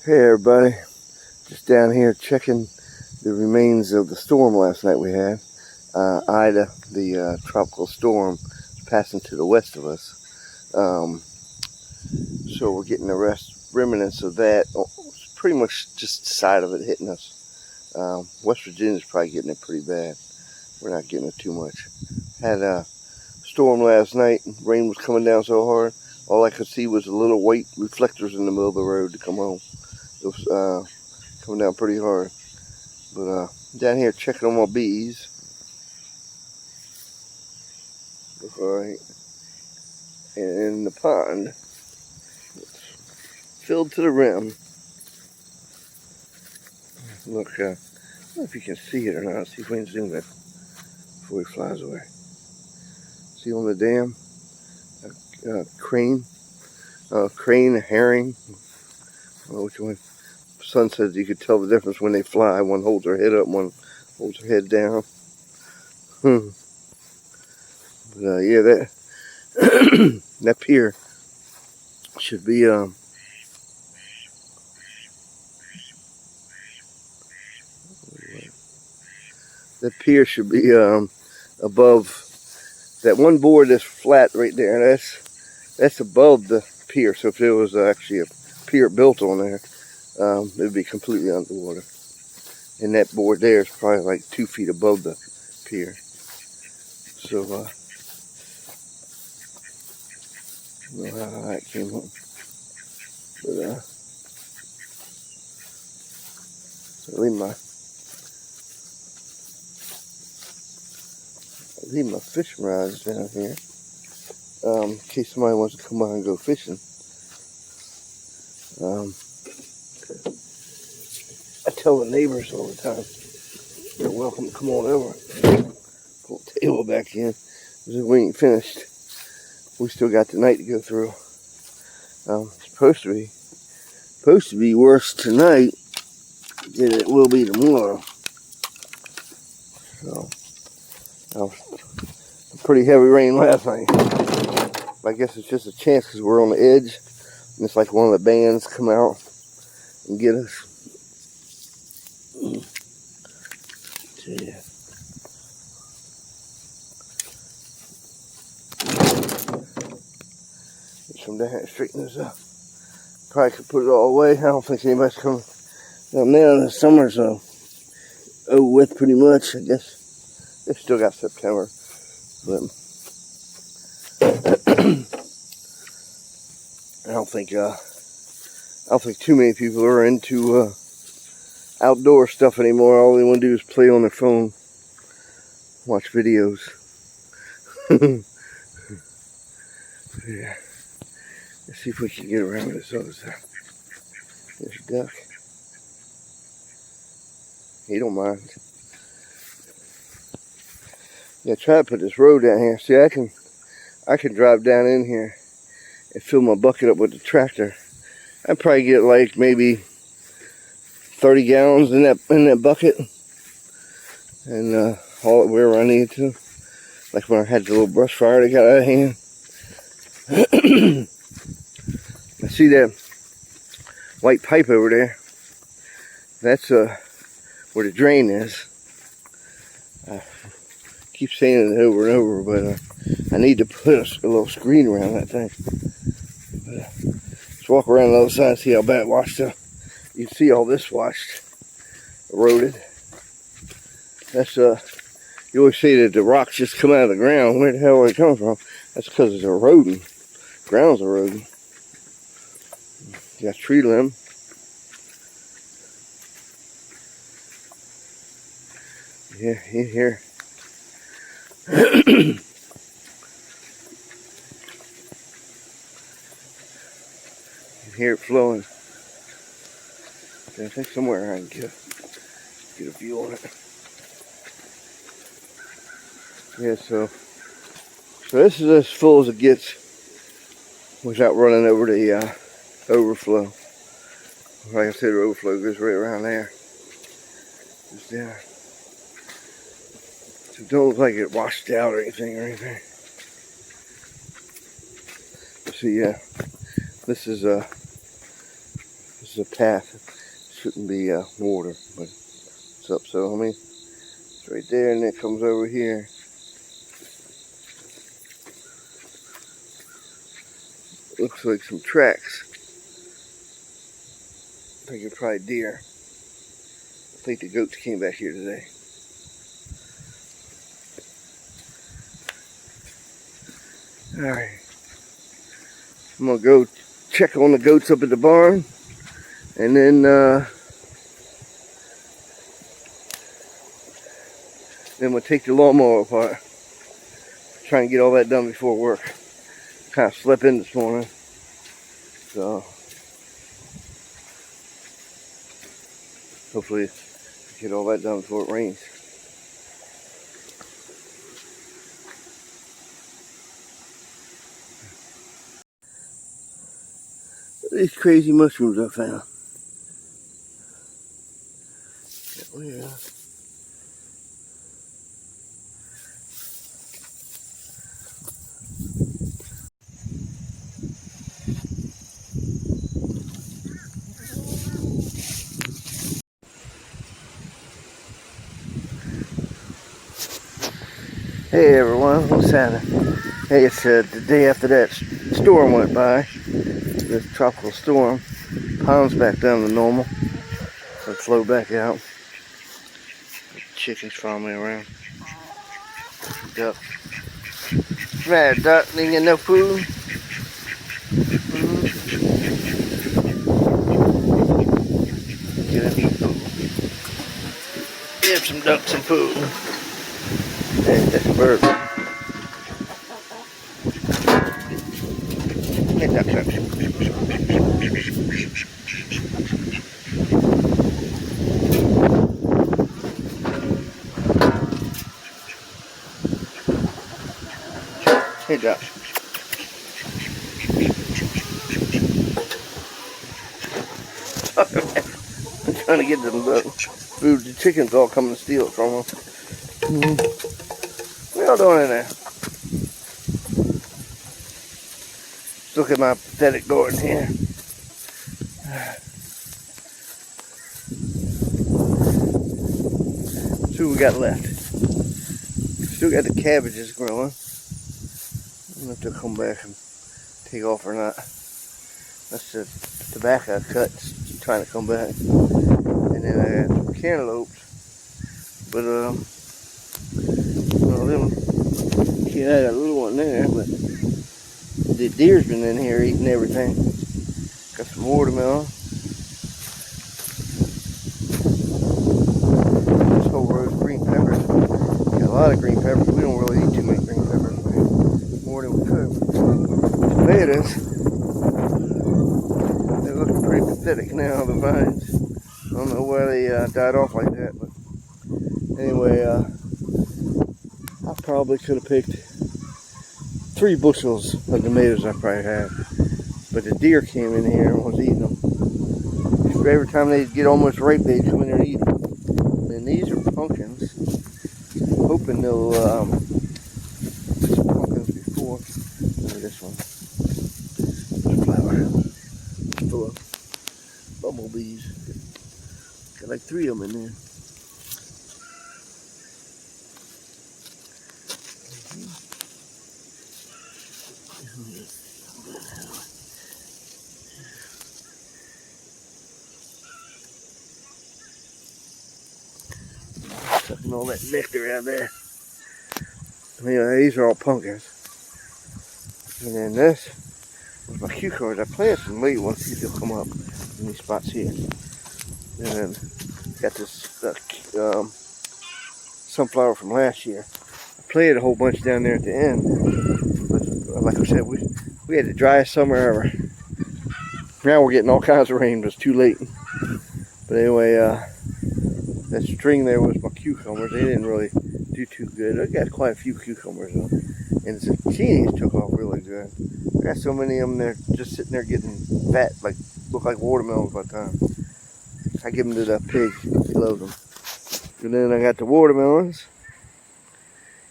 Hey everybody, just down here checking the remains of the storm last night we had. Ida, the tropical storm, passing to the west of us. So we're getting the remnants of that. It's pretty much just the side of it hitting us. West Virginia's probably getting it pretty bad. We're not getting it too much. Had a storm last night. Rain was coming down so hard. All I could see was the little white reflectors in the middle of the road to come home. It was coming down pretty hard. But down here checking on my bees. Alright. And in the pond, it's filled to the rim. Look, I don't know if you can see it or not. See if we can zoom it before he flies away. See on the dam? Crane, a herring. I don't know which one. Son says you could tell the difference when they fly. One holds her head up, one holds her head down. But yeah, that that pier should be above that one board that's flat right there. That's above the pier. So if there was actually a pier built on there, it would be completely underwater. And that board there is probably like 2 feet above the pier. So I don't know how that came up. But I leave my fishing rods down here. In case somebody wants to come by and go fishing. I tell the neighbors all the time, they're welcome to come on over. Pull the table back in. We ain't finished. We still got the night to go through. It's supposed to be worse tonight than it will be tomorrow. So, pretty heavy rain last night. I guess it's just a chance because we're on the edge. And it's like one of the bands come out and get us. So, yeah. Come down here and straighten this up. Probably could put it all away. I don't think anybody's coming down there. The summer's over with pretty much. I guess they still got September, but I don't think too many people are into outdoor stuff anymore. All they want to do is play on their phone, watch videos. Yeah. Let's see if we can get around this other side. There's a duck. He don't mind. Yeah, try to put this road down here. See, I can drive down in here and fill my bucket up with the tractor. I'd probably get like maybe 30 gallons in that bucket, and haul it wherever I need to. Like when I had the little brush fire that got out of hand. I see that white pipe over there. That's where the drain is. I keep saying it over and over, but I need to put a little screen around that thing. But, let's walk around the other side and see how bad it washed up. You can see all this washed, eroded. That's you always say that the rocks just come out of the ground. Where the hell are they coming from? That's because it's eroding. Ground's eroding. You got tree limb. Yeah, in here. You can hear it flowing. I think somewhere I can get a view on it. Yeah, so this is as full as it gets without running over the overflow. Like I said, the overflow goes right around there. Just there. So it don't look like it washed out or anything. So yeah, this is is a path. It shouldn't be water, but it's up. So I mean, it's right there, and it comes over here. Looks like some tracks. I think it's probably deer. I think the goats came back here today. Alright. I'm gonna go check on the goats up at the barn, and then we'll take the lawnmower apart. Try and get all that done before work. Kind of slept in this morning, so hopefully get all that done before it rains. These crazy mushrooms I found. Oh yeah. Hey everyone, what's happening? Hey, it's the day after that storm went by. This tropical storm. Pond's back down to normal. So it flowed back out. The chickens following me around. Duck. What's the matter, duck? Didn't get no food? Get him some food. Give some ducks some food. Hey, that's a bird. Hey, duck, duck. Hey, duck. I'm trying to get them food. The chickens all coming to steal it from them. What y'all doing in there? Look at my pathetic garden here. See what we got left. Still got the cabbages growing. I don't know if they'll come back and take off or not. That's the tobacco I cut, it's trying to come back. And then I got some cantaloupes. But well, them, see, I got a little one there, but the deer's been in here eating everything. Got some watermelon. This whole row of green peppers. Got a lot of green peppers. We don't really eat too many green peppers. More than we could. Tomatoes. They're looking pretty pathetic now, the vines. I don't know why they died off like that, but anyway, I probably could have picked 3 bushels of tomatoes I probably had, but the deer came in here and was eating them. Every time they get almost ripe, they'd come in there and eat them. And these are pumpkins. Hoping they'll some pumpkins before. Look at this one. This flower. It's full of bumblebees. Got like 3 of them in there. Sucking all that nectar out there. Anyway, these are all pumpkins. And then this was my cucumbers. I planted some late ones, see if they'll come up in these spots here. And then got this sunflower from last year. I planted a whole bunch down there at the end. But like I said, we had the driest summer ever. Now we're getting all kinds of rain, but it's too late. But anyway, that string there was my cucumbers. They didn't really do too good. I got quite a few cucumbers though. And the zucchinis took off really good. I got so many of them there just sitting there getting fat, like look like watermelons by the time. I give them to the pig. He loves them. And then I got the watermelons.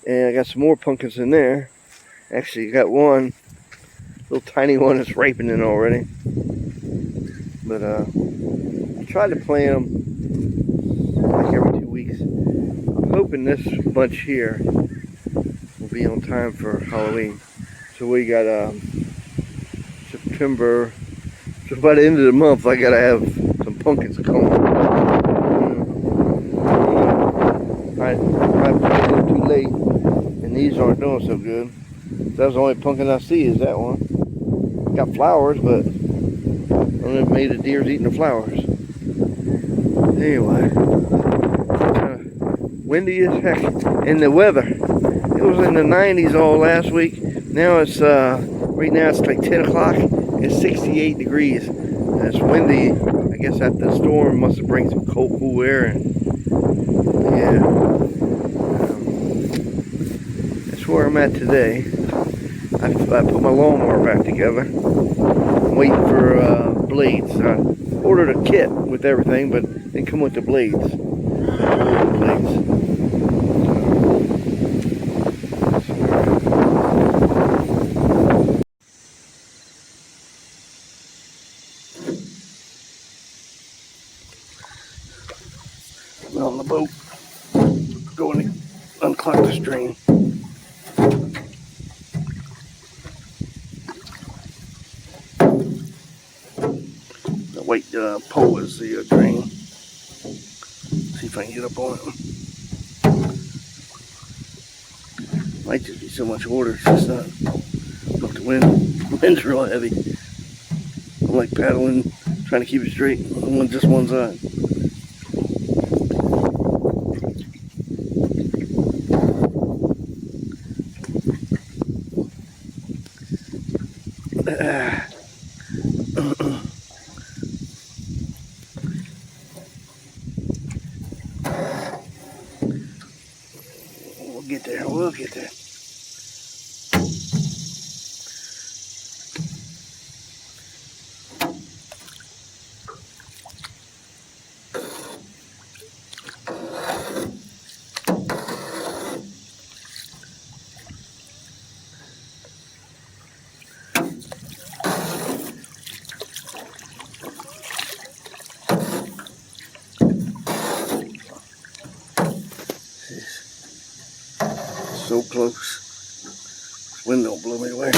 And I got some more pumpkins in there. Actually, I got one little tiny one that's ripening already. But but I try to plant them like every 2 weeks. I'm hoping this bunch here will be on time for Halloween. So we got September. So by the end of the month, I gotta have some pumpkins coming. I played them too late, and these aren't doing so good. That's the only pumpkin I see is that one. Got flowers, but I only made the deer's eating the flowers. Anyway, windy as heck, and the weather. It was in the 90s all last week. Now it's right now it's like 10 o'clock. It's 68 degrees. And it's windy. I guess after the storm must have brought some cool air. And yeah, that's where I'm at today. I put my lawnmower back together. I'm waiting for blades. I ordered a kit with everything, but they come with the blades. On the boat, going to unclog the string. The white pole is the drain. See if I can get up on it. Might just be so much water, it's just not. Look, the wind's real heavy. I'm like paddling, trying to keep it straight on just one side. We'll get there. So close. This wind don't blow me away.